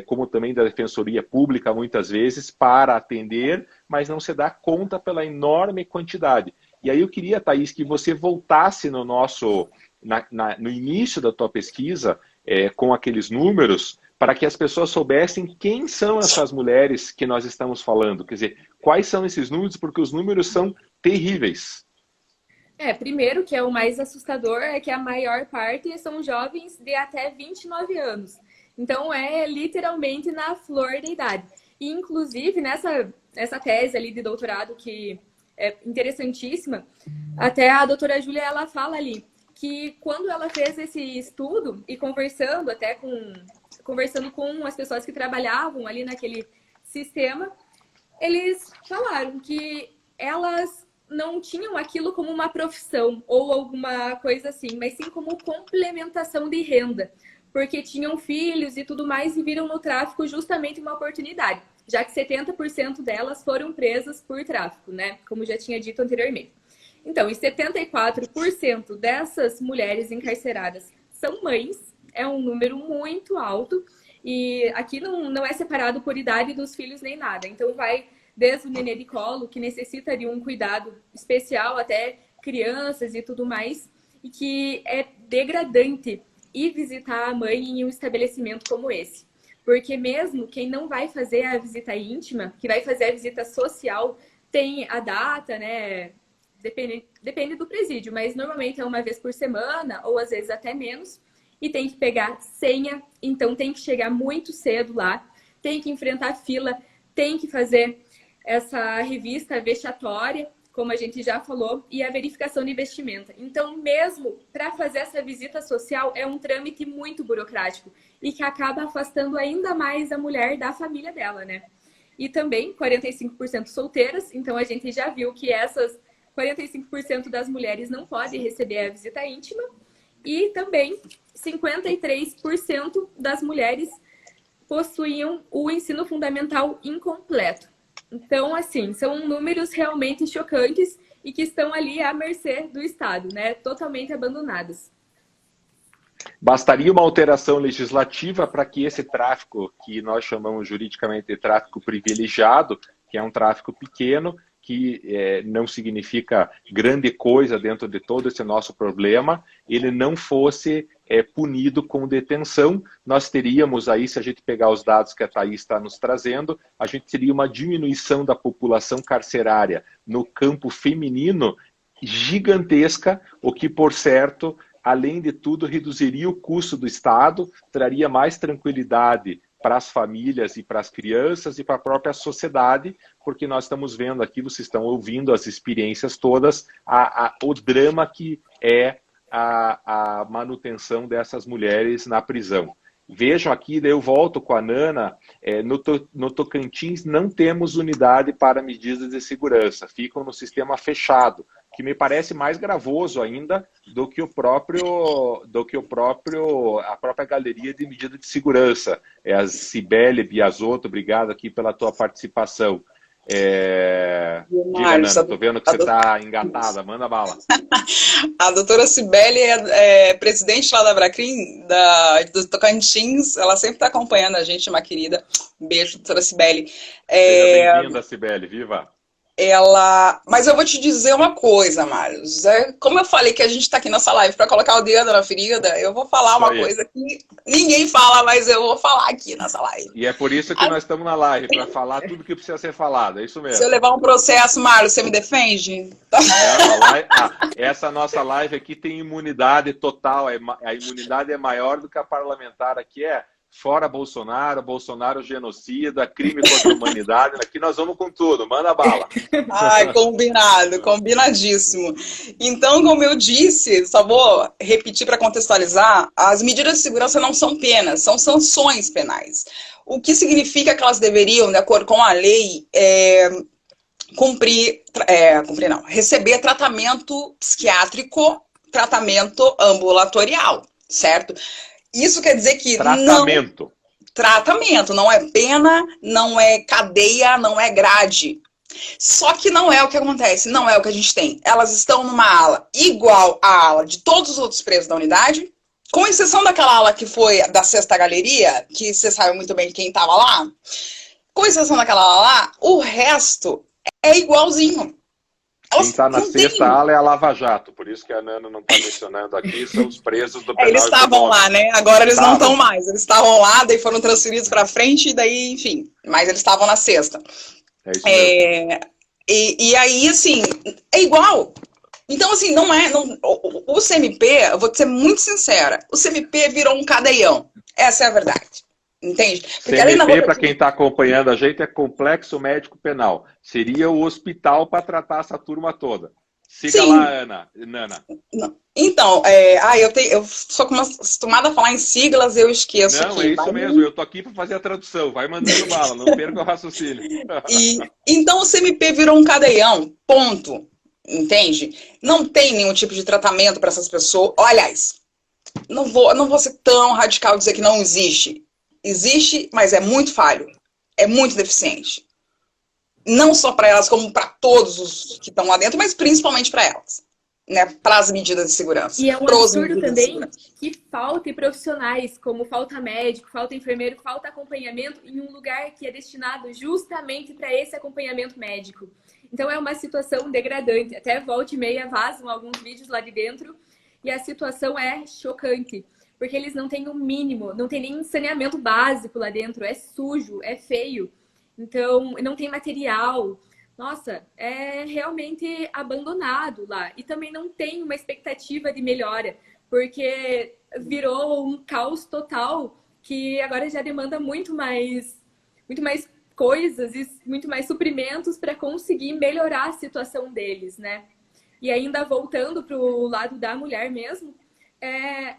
como também da Defensoria Pública, muitas vezes, para atender, mas não se dá conta pela enorme quantidade. E aí eu queria, Thaís, que você voltasse no no início da tua pesquisa, com aqueles números, para que as pessoas soubessem quem são essas mulheres que nós estamos falando. Quer dizer, quais são esses números, porque os números são terríveis. Primeiro, que é o mais assustador, é que a maior parte são jovens de até 29 anos. Então, é literalmente na flor da idade. E, inclusive, nessa tese ali de doutorado, que é interessantíssima, até a doutora Júlia, ela fala ali que quando ela fez esse estudo e conversando com as pessoas que trabalhavam ali sistema, eles falaram que elas não tinham aquilo como uma profissão ou alguma coisa assim, mas sim como complementação de renda, porque tinham filhos e tudo mais e viram no tráfico justamente uma oportunidade, já que 70% delas foram presas por tráfico, né? Como já tinha dito anteriormente. Então, e 74% dessas mulheres encarceradas são mães, é um número muito alto, e aqui não é separado por idade dos filhos nem nada. Então, vai desde o nenê de colo, que necessita de um cuidado especial, até crianças e tudo mais, e que é degradante ir visitar a mãe em um estabelecimento como esse. Porque mesmo quem não vai fazer a visita íntima, que vai fazer a visita social, tem a data, né? Depende do presídio, mas normalmente é uma vez por semana, ou às vezes até menos, e tem que pegar senha, então tem que chegar muito cedo lá, tem que enfrentar fila, tem que fazer essa revista vexatória, como a gente já falou, e a verificação de vestimenta. Então, mesmo para fazer essa visita social, é um trâmite muito burocrático e que acaba afastando ainda mais a mulher da família dela, né? E também 45% solteiras, então a gente já viu que essas 45% das mulheres não podem receber a visita íntima e também 53% das mulheres possuíam o ensino fundamental incompleto. Então, assim, são números realmente chocantes e que estão ali à mercê do Estado, né? Totalmente abandonadas. Bastaria uma alteração legislativa para que esse tráfico, que nós chamamos juridicamente de tráfico privilegiado, que é um tráfico pequeno, que não significa grande coisa dentro de todo esse nosso problema, ele não fosse punido com detenção. Nós teríamos aí, se a gente pegar os dados que a Thaís está nos trazendo, a gente teria uma diminuição da população carcerária no campo feminino gigantesca, o que, por certo, além de tudo, reduziria o custo do Estado, traria mais tranquilidade para as famílias e para as crianças e para a própria sociedade, porque nós estamos vendo aqui, vocês estão ouvindo as experiências todas, o drama que é a manutenção dessas mulheres na prisão. Vejam aqui, daí eu volto com a Nana, no Tocantins não temos unidade para medidas de segurança, ficam no sistema fechado, que me parece mais gravoso ainda do que a própria galeria de medida de segurança. A Cibele Biasotto, obrigado aqui pela tua participação. Diga, Nana, estou vendo que você está engatada, manda bala. A doutora Cibele é presidente lá da Abracrim, do Tocantins, ela sempre está acompanhando a gente, uma querida. Um beijo, doutora Cibele. Seja bem-vinda, Cibele, viva! Mas eu vou te dizer uma coisa, Marlos. Como eu falei que a gente está aqui nessa live para colocar o dedo na ferida, eu vou falar uma coisa que ninguém fala, mas eu vou falar aqui nessa live. E é por isso que nós estamos na live, para falar tudo que precisa ser falado, é isso mesmo. Se eu levar um processo, Marlos, você me defende? Essa nossa live aqui tem imunidade total, a imunidade é maior do que a parlamentar aqui fora Bolsonaro, Bolsonaro genocida, crime contra a humanidade, aqui nós vamos com tudo, manda bala. Ai, combinado, combinadíssimo. Então, como eu disse, só vou repetir para contextualizar, as medidas de segurança não são penas, são sanções penais. O que significa que elas deveriam, de acordo com a lei, receber tratamento psiquiátrico, tratamento ambulatorial, certo? Isso quer dizer que tratamento, não é pena, não é cadeia, não é grade. Só que não é o que acontece, não é o que a gente tem. Elas estão numa ala igual à ala de todos os outros presos da unidade, com exceção daquela ala que foi da Sexta Galeria, que você sabe muito bem quem estava lá. Com exceção daquela ala lá, o resto é igualzinho. Quem está na sexta ala é a Lava Jato, por isso que a Nana não está mencionando aqui, são os presos do penal. Eles estavam lá, né? Agora eles não estão mais. Eles estavam lá, daí foram transferidos para frente, e daí, enfim. Mas eles estavam na sexta. É isso mesmo. E aí, assim, é igual. Então, assim, o CMP, eu vou te ser muito sincera, o CMP virou um cadeião. Essa é a verdade. Entende? Porque CMP, para quem está acompanhando a gente, é Complexo Médico Penal. Seria o hospital para tratar essa turma toda. Siga Sim. lá, Nana. Então, eu sou acostumada a falar em siglas, eu esqueço Não, aqui. é isso mesmo. Eu tô aqui para fazer a tradução. Vai mandando bala, não perca o raciocínio. Então o CMP virou um cadeião, ponto. Entende? Não tem nenhum tipo de tratamento para essas pessoas. Aliás, não vou ser tão radical dizer que não existe. Existe, mas é muito falho. É muito deficiente. Não só para elas, como para todos os que estão lá dentro, mas principalmente para elas. Né, para as medidas de segurança. E é um absurdo também que faltem profissionais, como falta médico, falta enfermeiro, falta acompanhamento em um lugar que é destinado justamente para esse acompanhamento médico. Então é uma situação degradante. Até volta e meia vazam alguns vídeos lá de dentro e a situação é chocante. Porque eles não têm o mínimo, não tem nem saneamento básico lá dentro. É sujo, é feio. Então não tem material. Nossa, é realmente abandonado lá. E também não tem uma expectativa de melhora, porque virou um caos total que agora já demanda muito mais coisas e muito mais suprimentos para conseguir melhorar a situação deles, né? E ainda voltando para o lado da mulher mesmo,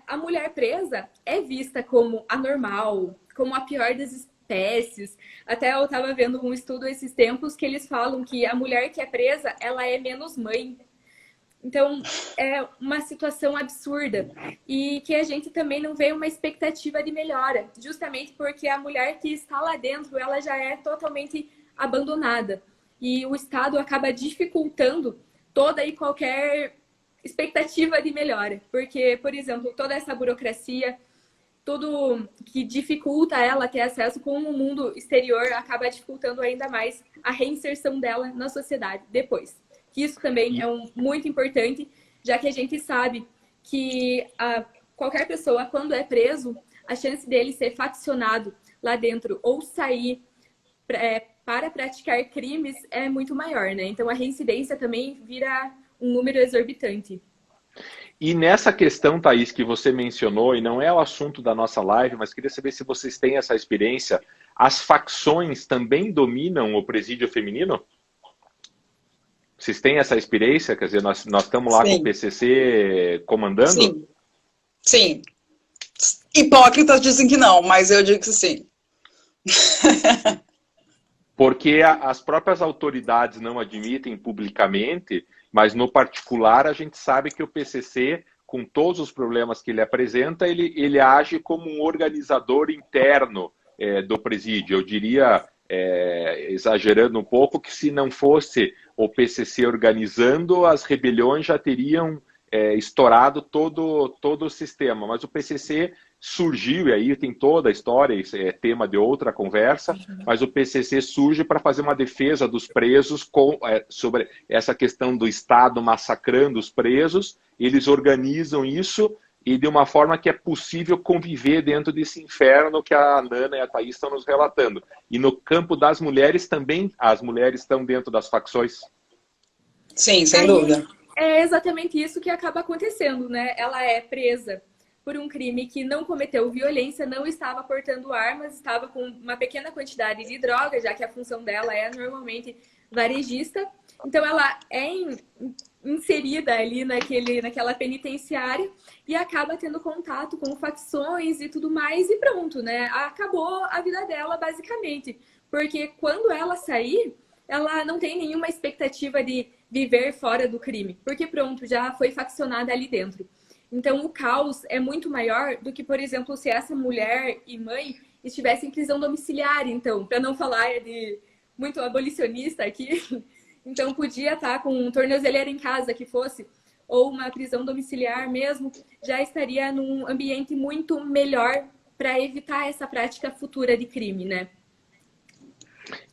a mulher presa é vista como anormal, como a pior das espécies. Até eu estava vendo um estudo esses tempos que eles falam que a mulher que é presa, ela é menos mãe. Então, é uma situação absurda e que a gente também não vê uma expectativa de melhora, justamente porque a mulher que está lá dentro, ela já é totalmente abandonada e o Estado acaba dificultando toda e qualquer expectativa de melhora, porque, por exemplo, toda essa burocracia, tudo que dificulta ela ter acesso com o mundo exterior acaba dificultando ainda mais a reinserção dela na sociedade depois. Isso também é muito importante, já que a gente sabe que qualquer pessoa, quando é preso, a chance dele ser faccionado lá dentro ou sair para praticar crimes é muito maior, né? Então a reincidência também vira um número exorbitante. E nessa questão, Thaís, que você mencionou, e não é o assunto da nossa live, mas queria saber se vocês têm essa experiência, as facções também dominam o presídio feminino? Vocês têm essa experiência? Quer dizer, nós estamos lá com o PCC comandando? Sim. Sim. Hipócritas dizem que não, mas eu digo que sim. Porque as próprias autoridades não admitem publicamente, mas no particular a gente sabe que o PCC, com todos os problemas que ele apresenta, ele age como um organizador interno do presídio. Eu diria, exagerando um pouco, que se não fosse o PCC organizando, as rebeliões já teriam estourado todo o sistema. Mas o PCC surgiu, e aí tem toda a história, isso é tema de outra conversa, mas o PCC surge para fazer uma defesa dos presos sobre essa questão do Estado massacrando os presos. Eles organizam isso e de uma forma que é possível conviver dentro desse inferno que a Nana e a Thaís estão nos relatando. E no campo das mulheres também, as mulheres estão dentro das facções? Sim, sem dúvida. É exatamente isso que acaba acontecendo, né? Ela é presa por um crime que não cometeu violência, não estava portando armas, estava com uma pequena quantidade de droga, já que a função dela é normalmente varejista. Então ela é inserida ali naquela penitenciária e acaba tendo contato com facções e tudo mais e pronto, né? Acabou a vida dela basicamente, porque quando ela sair, ela não tem nenhuma expectativa de viver fora do crime, porque pronto, já foi faccionada ali dentro. Então o caos é muito maior do que, por exemplo, se essa mulher e mãe estivessem em prisão domiciliar, então, para não falar de muito abolicionista aqui, então podia estar com um tornozeleira em casa que fosse, ou uma prisão domiciliar mesmo, já estaria num ambiente muito melhor para evitar essa prática futura de crime, né?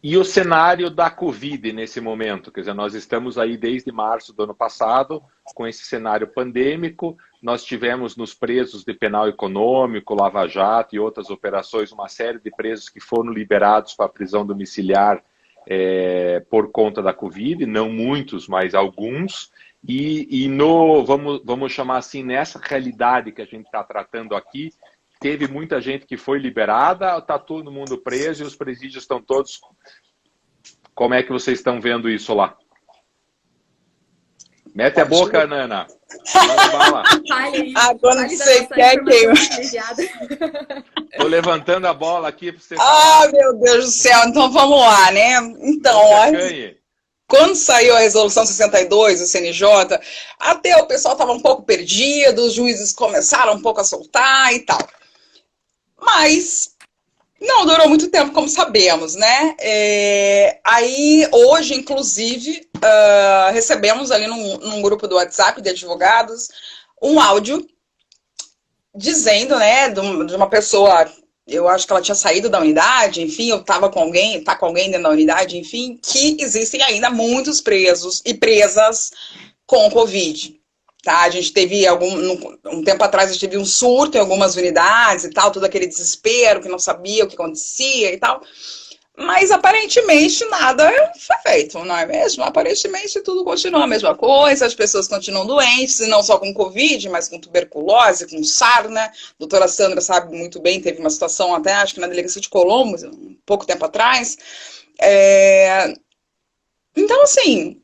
E o cenário da Covid nesse momento? Quer dizer, nós estamos aí desde março do ano passado com esse cenário pandêmico. Nós tivemos nos presos de penal econômico, Lava Jato e outras operações, uma série de presos que foram liberados para a prisão domiciliar por conta da Covid, não muitos, mas alguns. Vamos chamar assim, nessa realidade que a gente está tratando aqui, teve muita gente que foi liberada, está todo mundo preso e os presídios estão todos... Como é que vocês estão vendo isso lá? Mete a boca, Nana. Manda bala. Quando você quer queima. Tô levantando a bola aqui para você falar. Meu Deus do céu. Então vamos lá, né? Então, quando saiu a resolução 62 do CNJ, até o pessoal estava um pouco perdido, os juízes começaram um pouco a soltar e tal. Mas não durou muito tempo, como sabemos, né? Aí, hoje, inclusive, recebemos ali num grupo do WhatsApp de advogados um áudio dizendo, né, de uma pessoa, eu acho que ela tinha saído da unidade, enfim, eu estava com alguém, tá com alguém dentro da unidade, enfim, que existem ainda muitos presos e presas com Covid. Tá? A gente teve um tempo atrás, a gente teve um surto em algumas unidades e tal, todo aquele desespero, que não sabia o que acontecia e tal. Mas aparentemente nada foi feito, não é mesmo? Aparentemente tudo continua a mesma coisa, as pessoas continuam doentes, e não só com Covid, mas com tuberculose, com sarna. A doutora Sandra sabe muito bem, teve uma situação até, acho que na delegacia de Colombo, um pouco tempo atrás. Então, assim,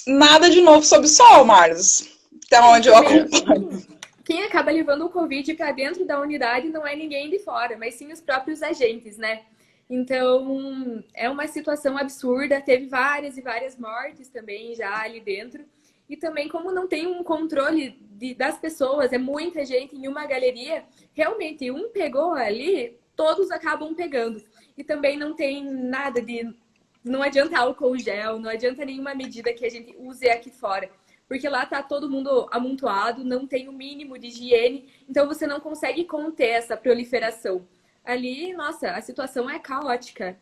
nada de novo sob o sol, Marlos. Até onde eu acompanho. Quem acaba levando o Covid para dentro da unidade não é ninguém de fora, mas sim os próprios agentes, né? Então, é uma situação absurda. Teve várias e várias mortes também já ali dentro. E também, como não tem um controle das pessoas, é muita gente em uma galeria, realmente, um pegou ali, todos acabam pegando. E também não tem nada de... Não adianta álcool gel, não adianta nenhuma medida que a gente use aqui fora. Porque lá tá todo mundo amontoado, não tem o mínimo de higiene, então você não consegue conter essa proliferação. Ali, nossa, a situação é caótica.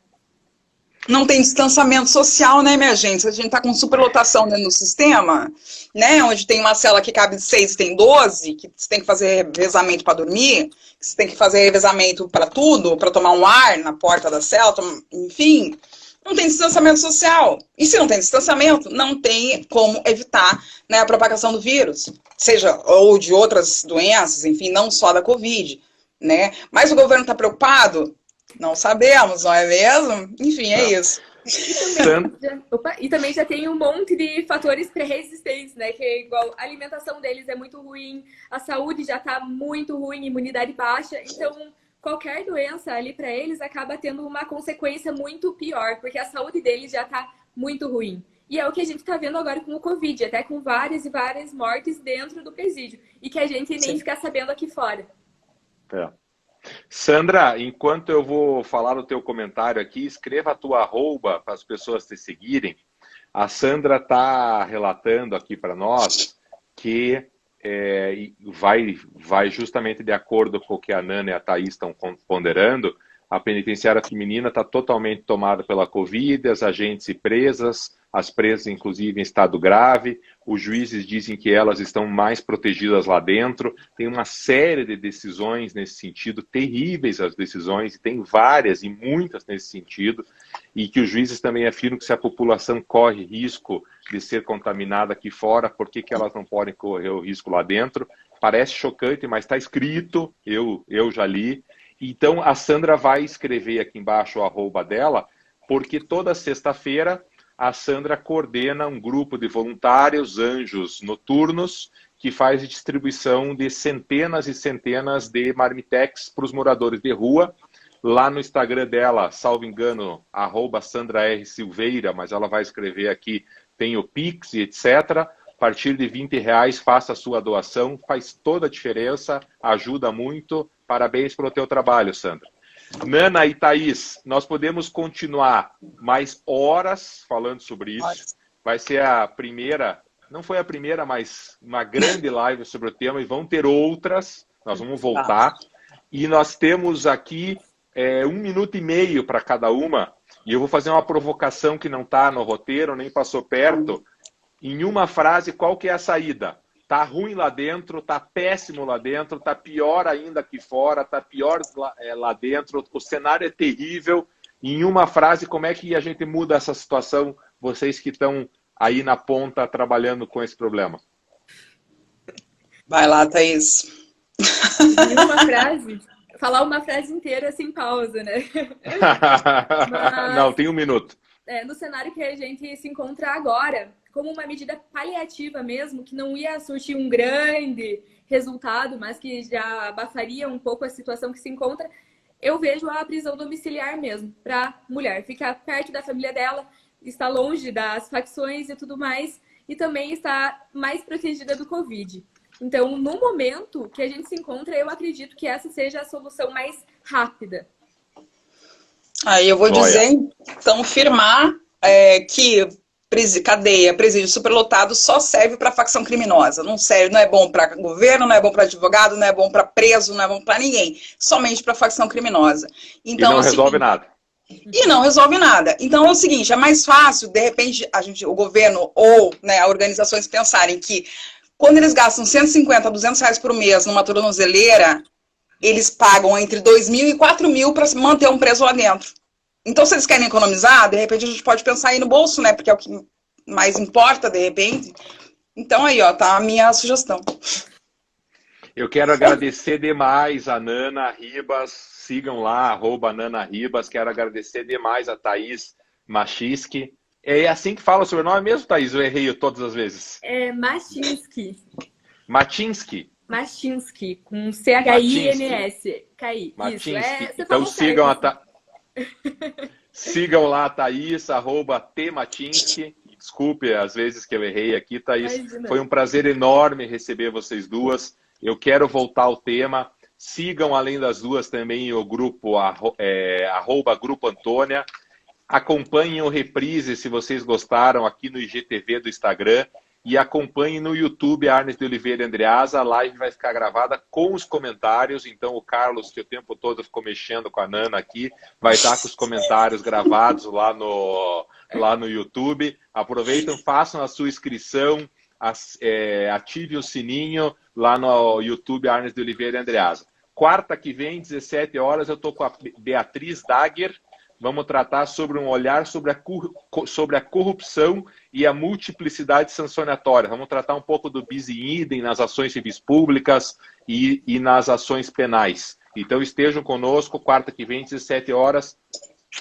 Não tem distanciamento social, né, minha gente? A gente tá com superlotação dentro do sistema, né? Onde tem uma cela que cabe 6 e tem 12, que você tem que fazer revezamento para dormir, que você tem que fazer revezamento para tudo, para tomar um ar na porta da cela, enfim... Não tem distanciamento social. E se não tem distanciamento, não tem como evitar, né, a propagação do vírus. Seja ou de outras doenças, enfim, não só da Covid. Né? Mas o governo está preocupado? Não sabemos, não é mesmo? Enfim, é isso. E também já tem um monte de fatores pré-resistentes, né? Que é igual a alimentação deles é muito ruim, a saúde já está muito ruim, imunidade baixa. Então... qualquer doença ali para eles acaba tendo uma consequência muito pior, porque a saúde deles já está muito ruim. E é o que a gente está vendo agora com o Covid, até com várias e várias mortes dentro do presídio, e que a gente nem fica sabendo aqui fora. Sandra, enquanto eu vou falar o teu comentário aqui, escreva a tua arroba para as pessoas te seguirem. A Sandra está relatando aqui para nós que... vai justamente de acordo com o que a Nana e a Thaís estão ponderando. A penitenciária feminina está totalmente tomada pela Covid, as agentes e presas, as presas inclusive em estado grave, os juízes dizem que elas estão mais protegidas lá dentro, tem uma série de decisões nesse sentido, terríveis as decisões, e tem várias e muitas nesse sentido, e que os juízes também afirmam que se a população corre risco de ser contaminada aqui fora, por que elas não podem correr o risco lá dentro? Parece chocante, mas está escrito, eu já li. Então, a Sandra vai escrever aqui embaixo o arroba dela, porque toda sexta-feira a Sandra coordena um grupo de voluntários, anjos noturnos, que faz distribuição de centenas e centenas de marmitex para os moradores de rua. Lá no Instagram dela, salvo engano, arroba Sandra R. Silveira, mas ela vai escrever aqui, tem o Pix e etc. A partir de R$20, faça a sua doação, faz toda a diferença, ajuda muito. Parabéns pelo teu trabalho, Sandra. Nana e Thaís, nós podemos continuar mais horas falando sobre isso. Vai ser a primeira, não foi a primeira, mas uma grande live sobre o tema, e vão ter outras, nós vamos voltar. E nós temos aqui 1 minuto e meio para cada uma, e eu vou fazer uma provocação que não está no roteiro, nem passou perto. Em uma frase, qual que é a saída? Tá ruim lá dentro, tá péssimo lá dentro, tá pior ainda aqui fora, tá pior lá dentro, o cenário é terrível. Em uma frase, como é que a gente muda essa situação, vocês que estão aí na ponta trabalhando com esse problema? Vai lá, Thaís. Em uma frase? Falar uma frase inteira sem pausa, né? Mas... Não, tem 1 minuto. No cenário que a gente se encontra agora, como uma medida paliativa mesmo, que não ia surtir um grande resultado, mas que já abafaria um pouco a situação que se encontra, eu vejo a prisão domiciliar mesmo, para a mulher ficar perto da família dela, estar longe das facções e tudo mais, e também estar mais protegida do Covid. Então, no momento que a gente se encontra, eu acredito que essa seja a solução mais rápida. Aí eu vou dizer, então, firmar que cadeia, presídio superlotado só serve para facção criminosa. Não serve, não é bom para governo, não é bom para advogado, não é bom para preso, não é bom para ninguém. Somente para facção criminosa. Então, e não resolve nada. E não resolve nada. Então é o seguinte, é mais fácil, de repente, o governo ou, né, organizações pensarem que quando eles gastam 150 a 200 reais por mês numa tornozeleira, eles pagam entre 2.000 e 4.000 para manter um preso lá dentro. Então, se eles querem economizar, de repente a gente pode pensar aí no bolso, né? Porque é o que mais importa, de repente. Então, aí, ó, tá a minha sugestão. Eu quero agradecer demais a Nana Ribas. Sigam lá, @NanaRibas. Quero agradecer demais a Thaís Machinsky. É assim que fala o sobrenome mesmo, Thaís? Eu errei todas as vezes. É Machinsky. Machinsky. Machinsky, com C-H-I-N-S. Isso, então sigam a sigam lá a Thaís, @tmachinsky. Desculpe as vezes que eu errei aqui, Thaís. Imagina. Foi um prazer enorme receber vocês duas. Eu quero voltar ao tema. Sigam, além das duas, também o grupo @Grupo Antônia. Acompanhem o Reprise, se vocês gostaram, aqui no IGTV do Instagram. E acompanhem no YouTube Arnes de Oliveira e Andreasa. A live vai ficar gravada com os comentários. Então o Carlos, que o tempo todo ficou mexendo com a Nana aqui, vai estar com os comentários gravados lá no YouTube. Aproveitem, façam a sua inscrição, ative o sininho lá no YouTube Arnes de Oliveira e Andreasa. Quarta que vem, 17 horas, eu estou com a Beatriz Dagger. Vamos tratar sobre um olhar sobre a corrupção e a multiplicidade sancionatória. Vamos tratar um pouco do bis in idem nas ações civis públicas e nas ações penais. Então estejam conosco, quarta que vem, 17 horas.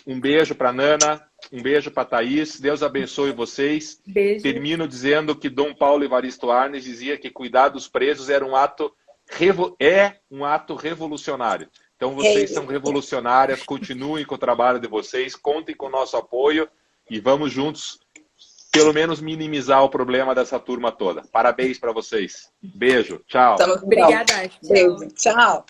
Um beijo para a Nana, um beijo para a Thaís. Deus abençoe vocês. Beijo. Termino dizendo que Dom Paulo Evaristo Arnes dizia que cuidar dos presos era um ato revolucionário. Então, vocês são revolucionárias, continuem com o trabalho de vocês, contem com o nosso apoio e vamos juntos, pelo menos, minimizar o problema dessa turma toda. Parabéns para vocês. Beijo, tchau. Obrigada. Beijo, tchau.